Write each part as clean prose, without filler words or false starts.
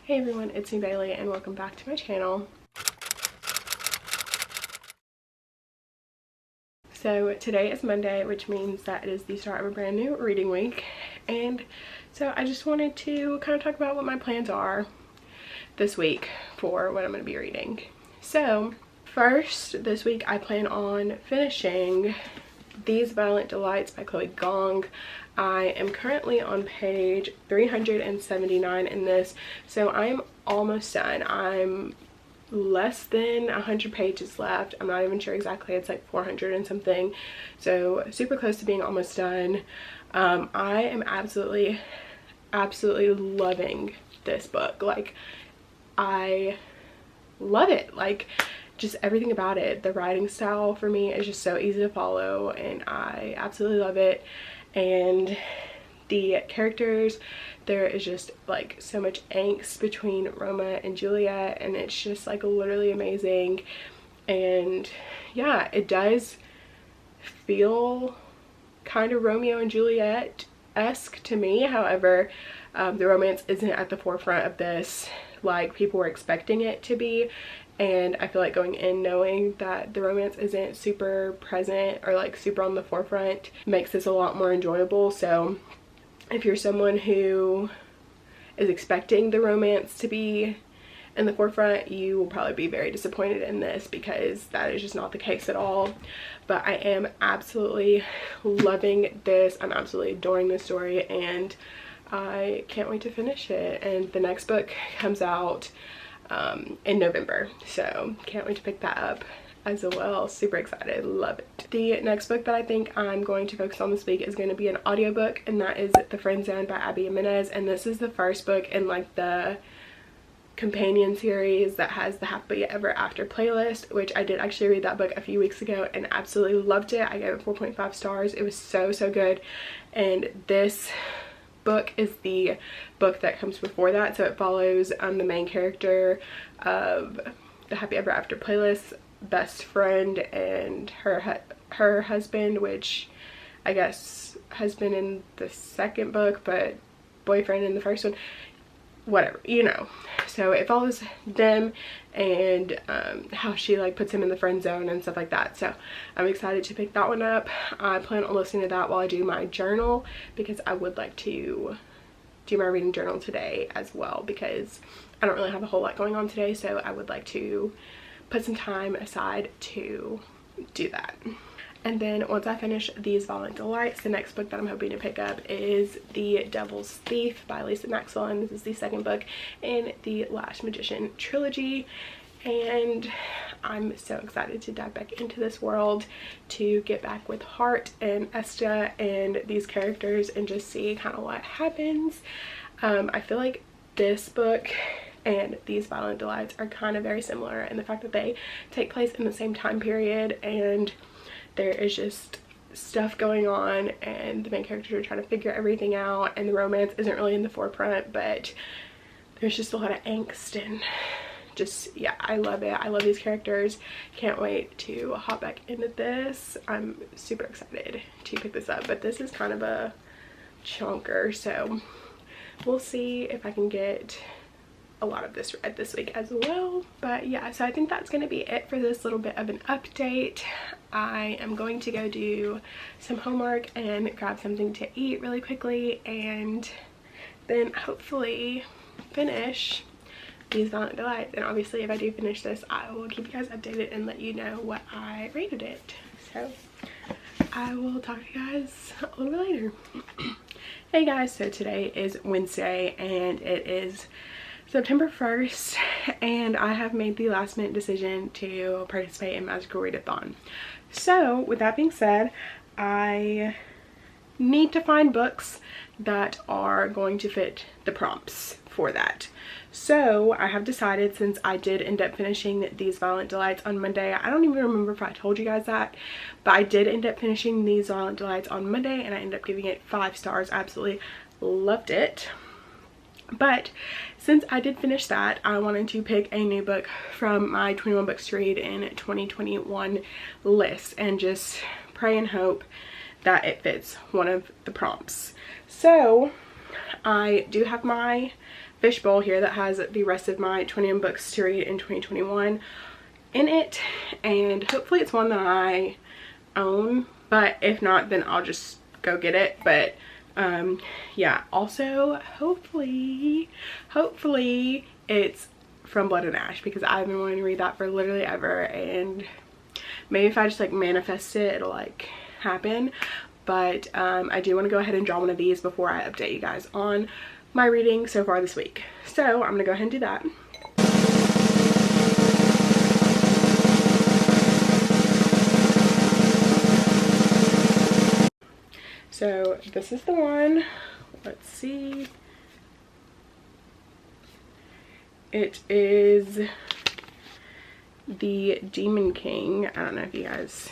Hey everyone, it's me Bailey and welcome back to my channel. So today is Monday, which means that it is the start of a brand new reading week, and so I just wanted to kind of talk about what my plans are this week for what I'm going to be reading. So first, this week I plan on finishing These Violent Delights by Chloe Gong. I am currently on page 379 in this, so I'm almost done. I'm less than 100 pages left. I'm not even sure exactly. It's like 400 and something, so super close to being almost done. I am absolutely loving this book. Like, I love it. Like, just everything about it. The writing style for me is just so easy to follow and I absolutely love it. And the characters, there is just like so much angst between Roma and Juliet, and it's just like literally amazing. And yeah, it does feel kind of Romeo and Juliet-esque to me. However, the romance isn't at the forefront of this like people were expecting it to be, and I feel like going in knowing that the romance isn't super present or like super on the forefront makes this a lot more enjoyable. So if you're someone who is expecting the romance to be in the forefront, you will probably be very disappointed in this because that is just not the case at all. But I am absolutely loving this. I'm absolutely adoring this story and I can't wait to finish it. And the next book comes out in November, so can't wait to pick that up as well. Super excited, love it. The next book that I think I'm going to focus on this week is going to be an audiobook, and that is The Friend Zone by Abby Jimenez. And this is the first book in like the companion series that has the Happily Ever After playlist, which I did actually read that book a few weeks ago and absolutely loved it. I gave it 4.5 stars. It was so good. And this book is the book that comes before that, so it follows the main character of the Happy Ever After playlist best friend and her husband, which I guess husband in the second book but boyfriend in the first one, whatever, you know. So it follows them and how she like puts him in the friend zone and stuff like that. So I'm excited to pick that one up. I plan on listening to that while I do my journal because I would like to do my reading journal today as well because I don't really have a whole lot going on today, so I would like to put some time aside to do that. And then once I finish These Violent Delights, the next book that I'm hoping to pick up is The Devil's Thief by Lisa Maxwell, and this is the second book in the Last Magician trilogy. And I'm so excited to dive back into this world, to get back with Hart and Esta and these characters and just see kind of what happens. I feel like this book and These Violent Delights are kind of very similar in the fact that they take place in the same time period, and there is just stuff going on and the main characters are trying to figure everything out, and the romance isn't really in the forefront, but there's just a lot of angst and just, yeah, I love it. I love these characters. Can't wait to hop back into this. I'm super excited to pick this up, but this is kind of a chunker, so we'll see if I can get a lot of this read this week as well. But yeah, so I think that's going to be it for this little bit of an update. I am going to go do some homework and grab something to eat really quickly, and then hopefully finish These Violent Delights. And obviously if I do finish this, I will keep you guys updated and let you know what I rated it. So I will talk to you guys a little bit later. Hey guys, so today is Wednesday and it is September 1st, and I have made the last minute decision to participate in Magical Readathon. So with that being said, I need to find books that are going to fit the prompts for that. So I have decided, since I did end up finishing These Violent Delights on Monday, I don't even remember if I told you guys that, but I did end up finishing These Violent Delights on Monday and I ended up giving it 5 stars. Absolutely loved it. But since I did finish that, I wanted to pick a new book from my 21 books to read in 2021 list and just pray and hope that it fits one of the prompts. So I do have my fishbowl here that has the rest of my 21 books to read in 2021 in it, and hopefully it's one that I own, but if not, then I'll just go get it. But yeah, also hopefully it's From Blood and Ash, because I've been wanting to read that for literally ever, and maybe if I just like manifest it, it'll like happen. But I do want to go ahead and draw one of these before I update you guys on my reading so far this week. So I'm gonna go ahead and do that. So this is the one. Let's see. It is the Demon King. I don't know if you guys,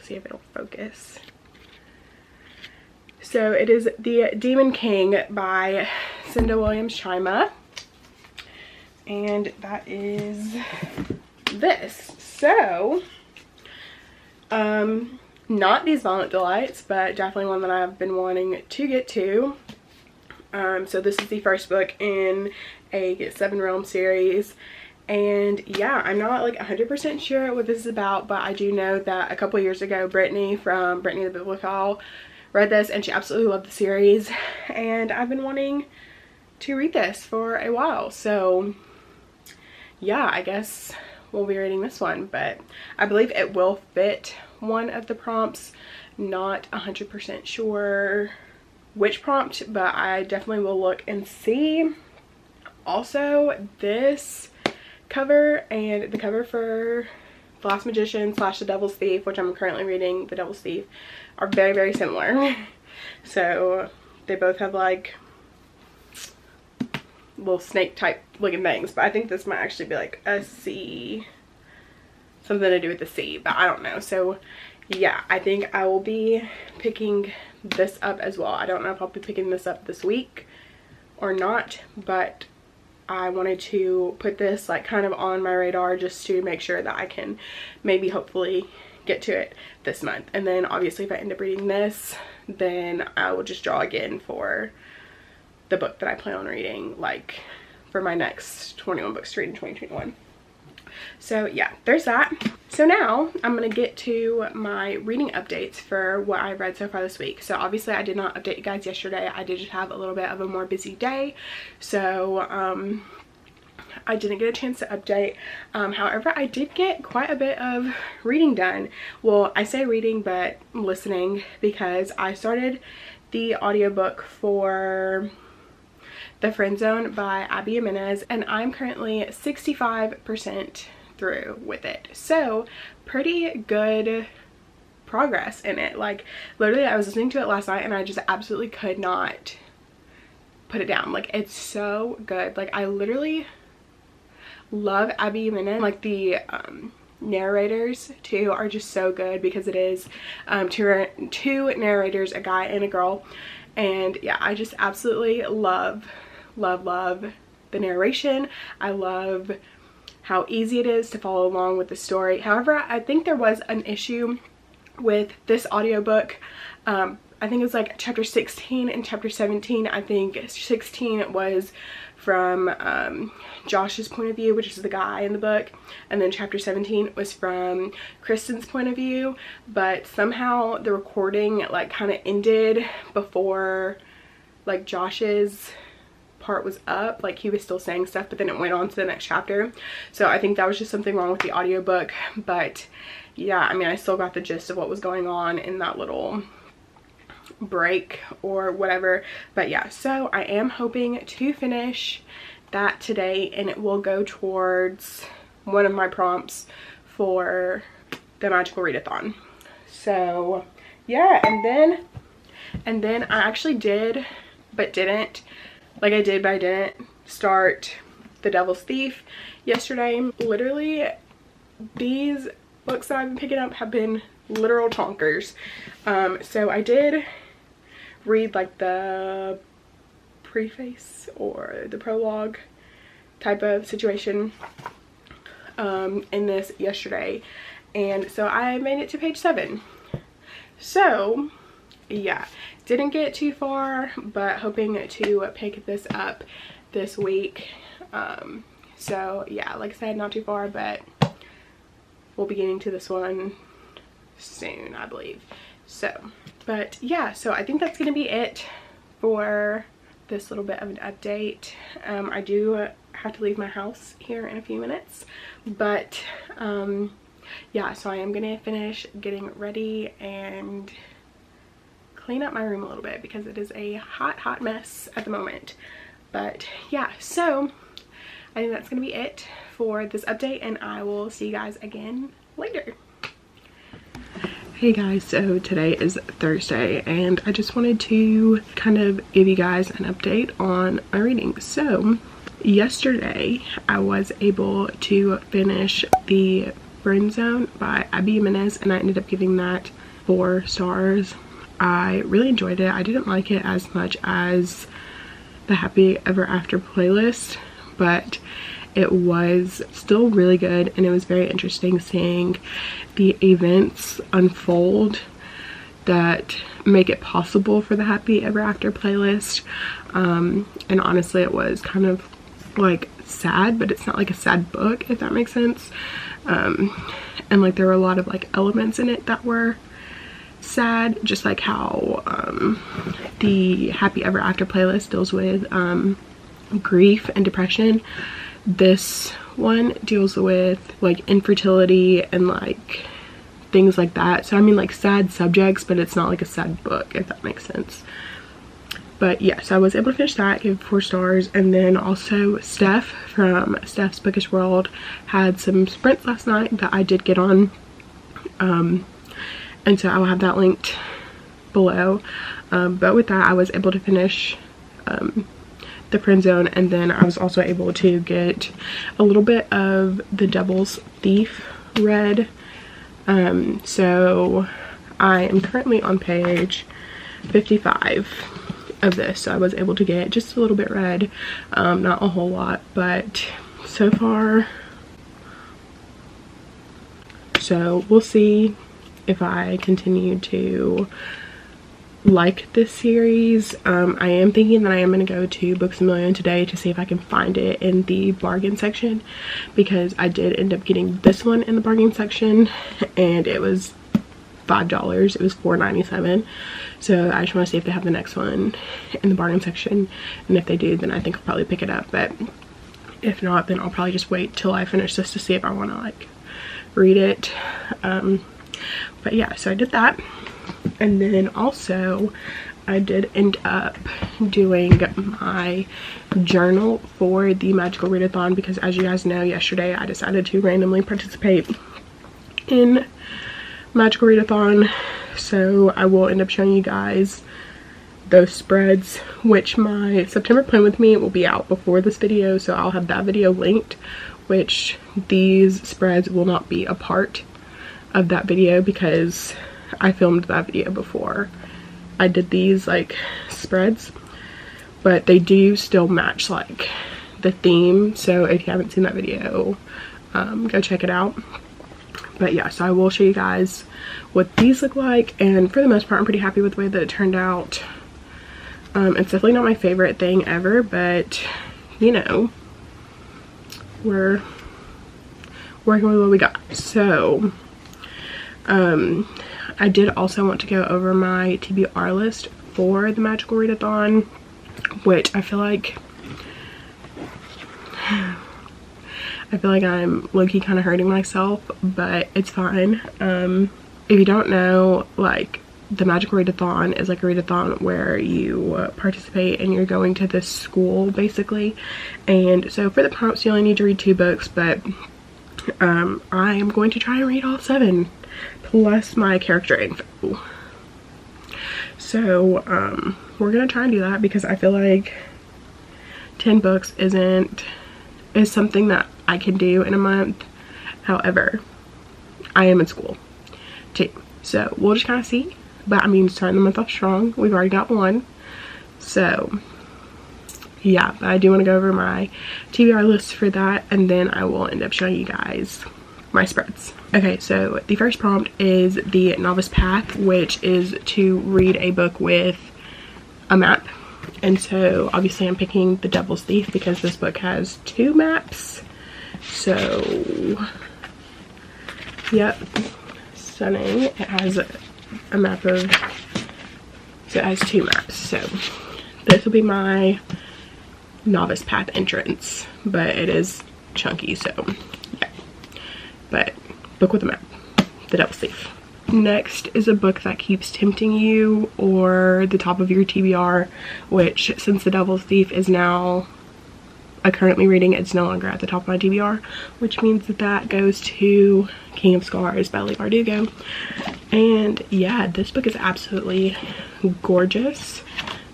see if it'll focus. So it is the Demon King by Cinda Williams-Chima, and that is this. So not these Violent Delights, but definitely one that I've been wanting to get to. So this is the first book in a 7 realm series, and yeah, I'm not like 100% sure what this is about, but I do know that a couple years ago Brittany from Brittany the Biblical read this and she absolutely loved the series, and I've been wanting to read this for a while. So yeah, I guess we'll be reading this one, but I believe it will fit one of the prompts. Not 100% sure which prompt, but I definitely will look and see. Also, this cover and the cover for The Last Magician / The Devil's Thief, which I'm currently reading, The Devil's Thief, are very, very similar. So they both have like little snake type looking things, but I think this might actually be like a sea, something to do with the sea, but I don't know. So yeah, I think I will be picking this up as well. I don't know if I'll be picking this up this week or not, but I wanted to put this like kind of on my radar just to make sure that I can maybe hopefully get to it this month. And then obviously if I end up reading this, then I will just draw again for the book that I plan on reading, like for my next 21 books to read in 2021. So yeah, there's that. So now I'm gonna get to my reading updates for what I've read so far this week. So obviously I did not update you guys yesterday. I did just have a little bit of a more busy day, so I didn't get a chance to update. However, I did get quite a bit of reading done. Well, I say reading, but listening, because I started the audiobook for The Friend Zone by Abby Jimenez, and I'm currently 65% through with it. So pretty good progress in it. Like literally I was listening to it last night and I just absolutely could not put it down. Like it's so good. Like I literally love Abby Jimenez. Like the narrators too are just so good, because it is two narrators, a guy and a girl, and yeah, I just absolutely love the narration. I love how easy it is to follow along with the story. However, I think there was an issue with this audiobook. I think it was like chapter 16 and chapter 17. I think 16 was from Josh's point of view, which is the guy in the book, and then chapter 17 was from Kristen's point of view, but somehow the recording like kind of ended before like Josh's part was up. Like he was still saying stuff, but then it went on to the next chapter. So I think that was just something wrong with the audiobook. But yeah, I mean, I still got the gist of what was going on in that little break or whatever. But yeah, so I am hoping to finish that today, and it will go towards one of my prompts for the magical readathon. So yeah, and then I actually did but didn't, like I did but I didn't start The Devil's Thief yesterday. Literally these books that I've been picking up have been literal chonkers. So I did read like the preface or the prologue type of situation in this yesterday, and so I made it to page 7. So yeah, didn't get too far, but hoping to pick this up this week. So yeah, like I said, not too far, but we'll be getting to this one soon, I believe. So, but yeah, so I think that's gonna be it for this little bit of an update. I do have to leave my house here in a few minutes, but yeah, so I am gonna finish getting ready and clean up my room a little bit because it is a hot mess at the moment. But yeah, so I think that's gonna be it for this update, and I will see you guys again later. Hey guys, so today is Thursday and I just wanted to kind of give you guys an update on my reading. So yesterday I was able to finish The Friend Zone by Abby Jimenez, and I ended up giving that 4 stars. I really enjoyed it. I didn't like it as much as the Happy Ever After playlist, but it was still really good, and it was very interesting seeing the events unfold that make it possible for the Happy Ever After playlist. And honestly, it was kind of like sad, but it's not like a sad book, if that makes sense. And like there were a lot of like elements in it that were sad, just like how the Happy Ever After playlist deals with grief and depression. This one deals with like infertility and like things like that. So I mean, like sad subjects, but it's not like a sad book, if that makes sense. But yes, yeah, so I was able to finish that, give 4 stars. And then also Steph from Steph's Bookish World had some sprints last night that I did get on, and so I will have that linked below. But with that, I was able to finish The Friend Zone, and then I was also able to get a little bit of The Devil's Thief read. So I am currently on page 55 of this, so I was able to get just a little bit read, not a whole lot, but so far. So we'll see if I continue to like this series. I am thinking that I am going to go to Books A Million today to see if I can find it in the bargain section, because I did end up getting this one in the bargain section and it was $5. It was $4.97. So I just want to see if they have the next one in the bargain section, and if they do, then I think I'll probably pick it up. But if not, then I'll probably just wait till I finish this to see if I want to like read it. But yeah, so I did that. And then also I did end up doing my journal for the Magical Readathon, because as you guys know, yesterday I decided to randomly participate in Magical Readathon. So I will end up showing you guys those spreads, which my September Plan With Me will be out before this video, so I'll have that video linked, which these spreads will not be a part of that video because I filmed that video before I did these like spreads, but they do still match like the theme. So if you haven't seen that video, go check it out. But yeah, so I will show you guys what these look like, and for the most part I'm pretty happy with the way that it turned out. It's definitely not my favorite thing ever, but you know, we're working with what we got. So I did also want to go over my TBR list for the Magical Readathon, which I feel like I'm low-key kind of hurting myself, but it's fine. If you don't know, like, the Magical Readathon is like a readathon where you participate and you're going to this school basically. And so for the prompts you only need to read 2 books, but I am going to try and read all 7 plus my character info. So we're gonna try and do that, because I feel like 10 books is something that I can do in a month. However, I am in school too, so we'll just kind of see. But I mean, starting the month off strong, we've already got 1. So yeah, but I do want to go over my TBR list for that, and then I will end up showing you guys my spreads. Okay, so the first prompt is the novice path, which is to read a book with a map. And so obviously I'm picking The Devil's Thief because this book has 2 maps. So yep, stunning. It has a map of, so it has 2 maps. So this will be my novice path entrance, but it is chunky, so yeah. But book with a map, The Devil's Thief. Next is a book that keeps tempting you, or the top of your TBR, which since The Devil's Thief is now currently reading, it's no longer at the top of my TBR, which means that that goes to King of Scars by Leigh Bardugo. And yeah, this book is absolutely gorgeous.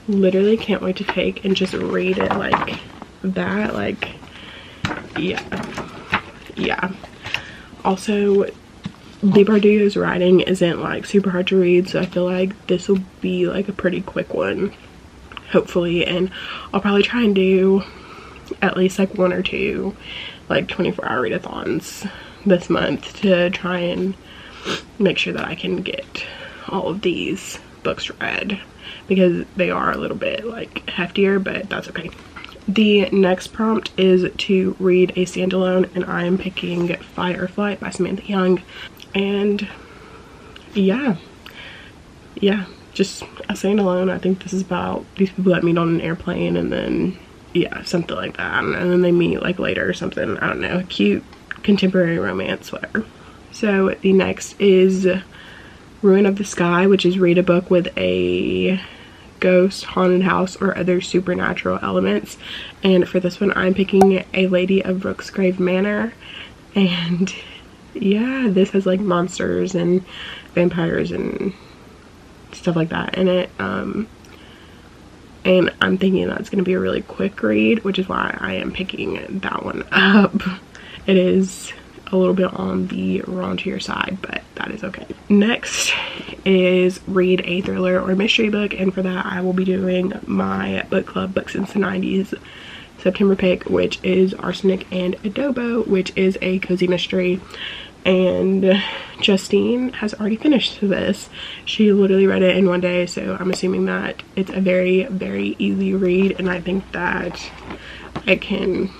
Literally can't wait to take and just read it like that. Like, yeah. Also, Leigh Bardugo's writing isn't like super hard to read, so I feel like this will be like a pretty quick one, hopefully. And I'll probably try and do at least like 1 or 2 like 24-hour readathons this month to try and make sure that I can get all of these books read, because they are a little bit like heftier, but that's okay. The next prompt is to read a standalone, and I am picking Fire or Flight by Samantha Young. And yeah, just a standalone. I think this is about these people that meet on an airplane, and then yeah, something like that, and then they meet like later or something. I don't know, cute contemporary romance, whatever. So the next is Ruin of the Sky, which is read a book with a ghost, haunted house, or other supernatural elements. And for this one, I'm picking A Lady of Brooksgrave Manor. And yeah, this has like monsters and vampires and stuff like that in it. And I'm thinking that's going to be a really quick read, which is why I am picking that one up. It is a little bit on the raunchier side, but that is okay. Next is read a thriller or mystery book, and for that I will be doing my book club Books Since the 90s September pick, which is Arsenic and Adobo, which is a cozy mystery. And Justine has already finished this. She literally read it in 1 day, so I'm assuming that it's a very, very easy read, and I think that I can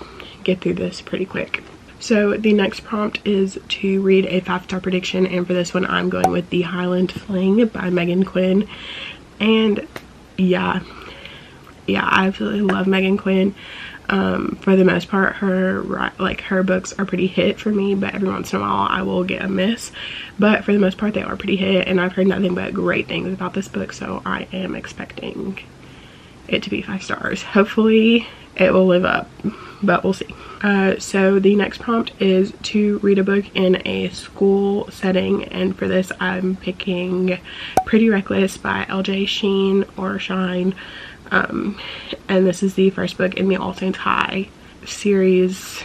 get through this pretty quick. So the next prompt is to read a 5-star prediction, and for this one I'm going with The Highland Fling by Megan Quinn. And yeah, I absolutely love Megan Quinn. For the most part, her books are pretty hit for me, but every once in a while I will get a miss. But for the most part, they are pretty hit, and I've heard nothing but great things about this book, so I am expecting it to be 5 stars. Hopefully it will live up, but we'll see. So the next prompt is to read a book in a school setting, and for this I'm picking Pretty Reckless by LJ Sheen or Shine. And this is the first book in the All Saints High series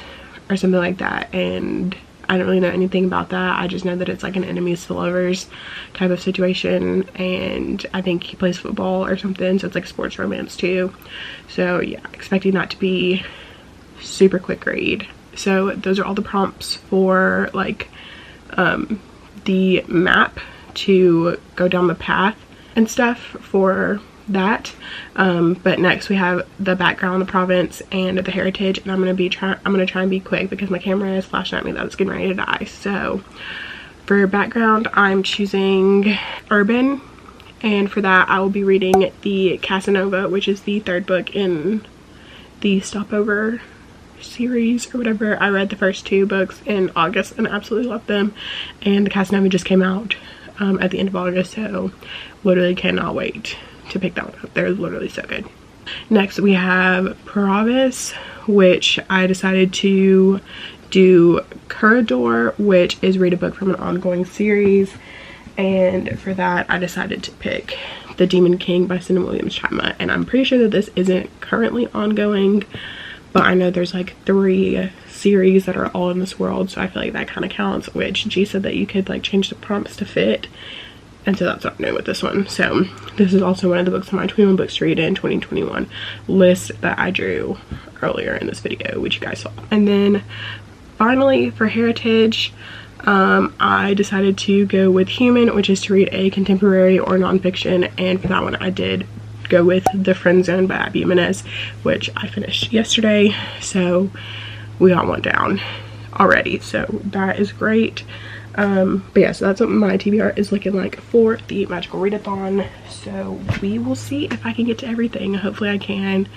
or something like that, and I don't really know anything about that. I just know that it's like an enemies to lovers type of situation, and I think he plays football or something, so it's like sports romance too. So yeah, expecting that to be super quick read. So those are all the prompts for like the map to go down the path and stuff for that. But next we have the background, the province, and the heritage, and I'm gonna try and be quick because my camera is flashing at me that it's getting ready to die. So for background, I'm choosing urban, and for that I will be reading the Casanova, which is the 3rd book in the Stopover series or whatever. I read the first 2 books in August and absolutely loved them, and the Casanova just came out at the end of August, so literally cannot wait to pick that one up. They're literally so good. Next we have Paravis, which I decided to do Corridor, which is read a book from an ongoing series, and for that I decided to pick The Demon King by Cindy Williams Chima. And I'm pretty sure that this isn't currently ongoing, but I know there's like 3 series that are all in this world, so I feel like that kind of counts, which G said that you could like change the prompts to fit, and so that's what I'm doing with this one. So this is also one of the books on my 21 books to read in 2021 list that I drew earlier in this video, which you guys saw. And then finally for heritage, I decided to go with Human, which is to read a contemporary or nonfiction, and for that one I did go with The Friend Zone by Abby Jimenez, which I finished yesterday, so we got one down already, so that is great. But yeah, so that's what my TBR is looking like for the Magical Readathon, so we will see if I can get to everything. Hopefully I can.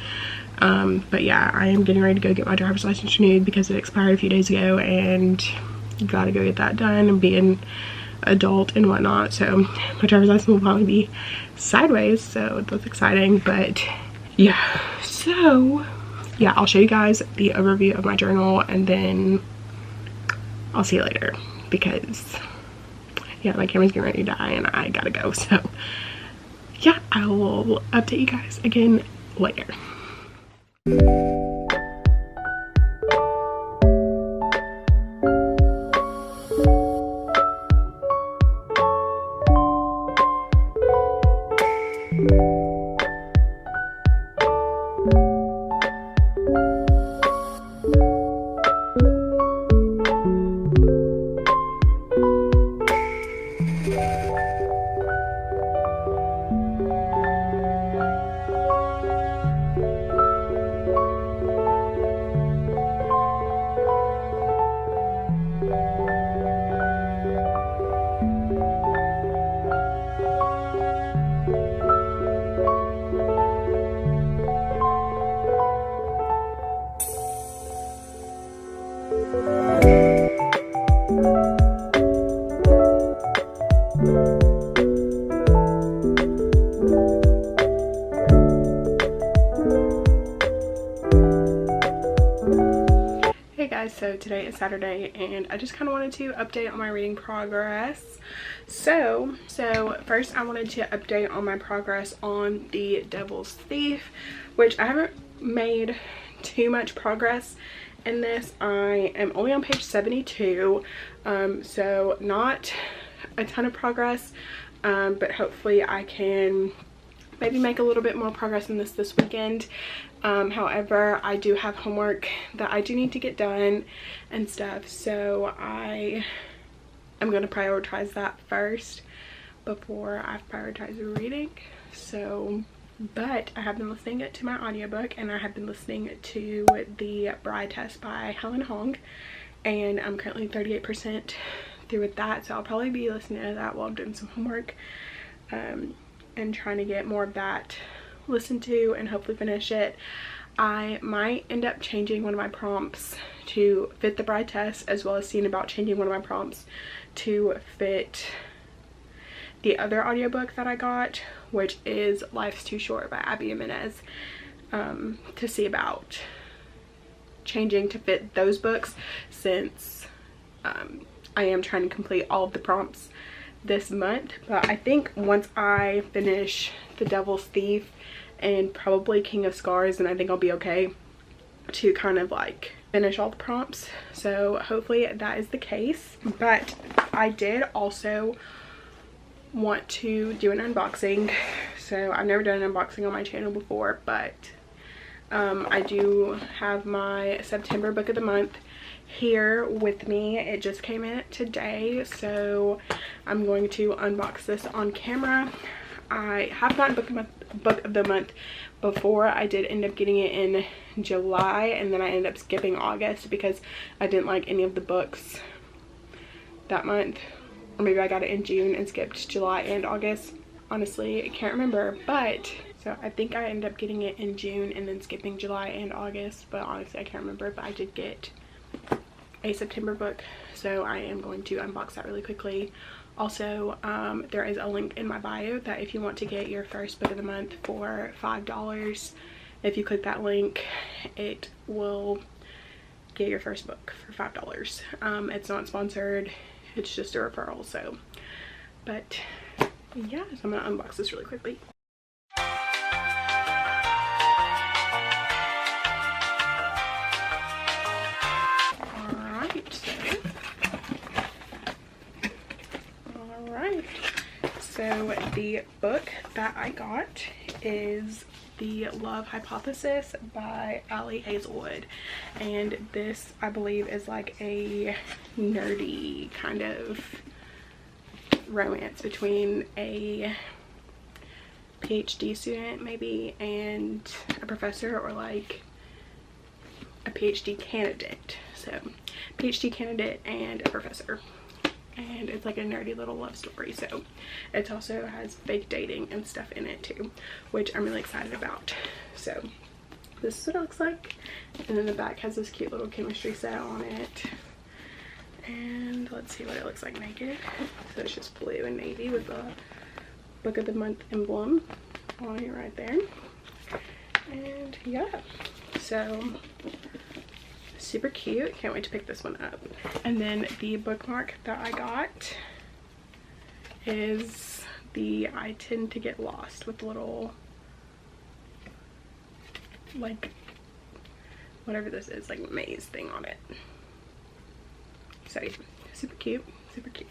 But yeah, I am getting ready to go get my driver's license renewed because it expired a few days ago, and gotta go get that done and be an adult and whatnot. So my driver's license will probably be sideways, so that's exciting. But yeah, so yeah, I'll show you guys the overview of my journal, and then I'll see you later, because yeah, my camera's getting ready to die and I gotta go. So yeah, I will update you guys again later. So today is Saturday, and I just kind of wanted to update on my reading progress. So first I wanted to update on my progress on The Devil's Thief, which I haven't made too much progress in this. I am only on page 72, so not a ton of progress, but hopefully I can maybe make a little bit more progress in this weekend. However, I do have homework that I do need to get done and stuff, so I am going to prioritize that first before I prioritize reading. So, but I have been listening to my audiobook, and I have been listening to The Bride Test by Helen Hong, and I'm currently 38% through with that, so I'll probably be listening to that while I'm doing some homework, and trying to get more of that listened to and hopefully finish it. I might end up changing one of my prompts to fit the Bride Test, as well as seeing about changing one of my prompts to fit the other audiobook that I got, which is Life's Too Short by Abby Jimenez, to see about changing to fit those books, since I am trying to complete all of the prompts this month. But I think once I finish The Devil's Thief and probably King of Scars, and I think I'll be okay to kind of like finish all the prompts. So hopefully that is the case. But I did also want to do an unboxing. So I've never done an unboxing on my channel before, but I do have my September book of the month here with me. It just came in today, so I'm going to unbox this on camera. I have gotten book of the month before. I did end up getting it in July, and then I ended up skipping August because I didn't like any of the books that month, or maybe I got it in June and skipped July and August. Honestly, I can't remember, but so I think I ended up getting it in June and then skipping July and August, but honestly I can't remember. But I did get a September book, so I am going to unbox that really quickly. Also, there is a link in my bio that if you want to get your first book of the month for $5, if you click that link, it will get your first book for $5. It's not sponsored, it's just a referral. So, but yeah, so I'm gonna unbox this really quickly. So the book that I got is The Love Hypothesis by Ali Hazelwood, and this I believe is like a nerdy kind of romance between a PhD student maybe and a professor, or like a PhD candidate. So PhD candidate and a professor, and it's like a nerdy little love story. So it also has fake dating and stuff in it too, which I'm really excited about. So this is what it looks like, and then the back has this cute little chemistry set on it. And let's see what it looks like naked. So it's just blue and navy with a Book of the Month emblem on it right there. And yeah, so super cute. Can't wait to pick this one up. And then the bookmark that I got is the I Tend to Get Lost with the little, like, whatever this is, like maze thing on it. So yeah, super cute, super cute.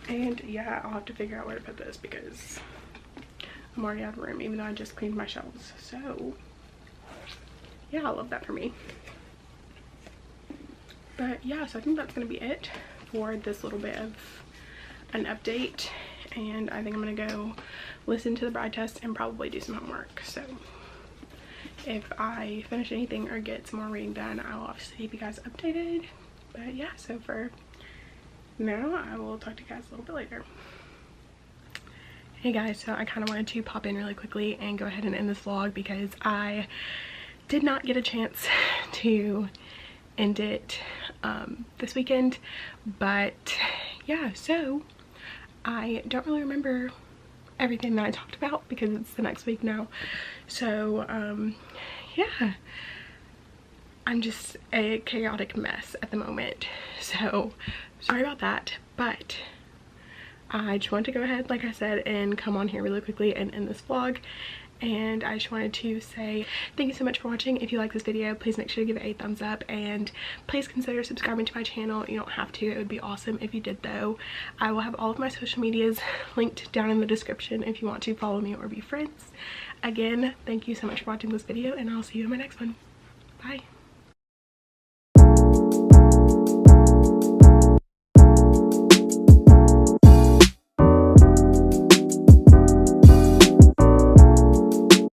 And yeah, I'll have to figure out where to put this because I'm already out of room, even though I just cleaned my shelves. So yeah, I love that for me. But yeah, so I think that's gonna be it for this little bit of an update, and I think I'm gonna go listen to the bride test and probably do some homework. So if I finish anything or get some more reading done, I will obviously keep you guys updated. But yeah, so for now, I will talk to you guys a little bit later. Hey guys, so I kind of wanted to pop in really quickly and go ahead and end this vlog because I did not get a chance to end it this weekend. But yeah, so I don't really remember everything that I talked about because it's the next week now. So yeah, I'm just a chaotic mess at the moment, so sorry about that. But I just wanted to go ahead, like I said, and come on here really quickly and end this vlog. And I just wanted to say thank you so much for watching. If you like this video, please make sure to give it a thumbs up, and please consider subscribing to my channel. You don't have to, it would be awesome if you did though. I will have all of my social medias linked down in the description if you want to follow me or be friends. Again, thank you so much for watching this video, and I'll see you in my next one. Bye.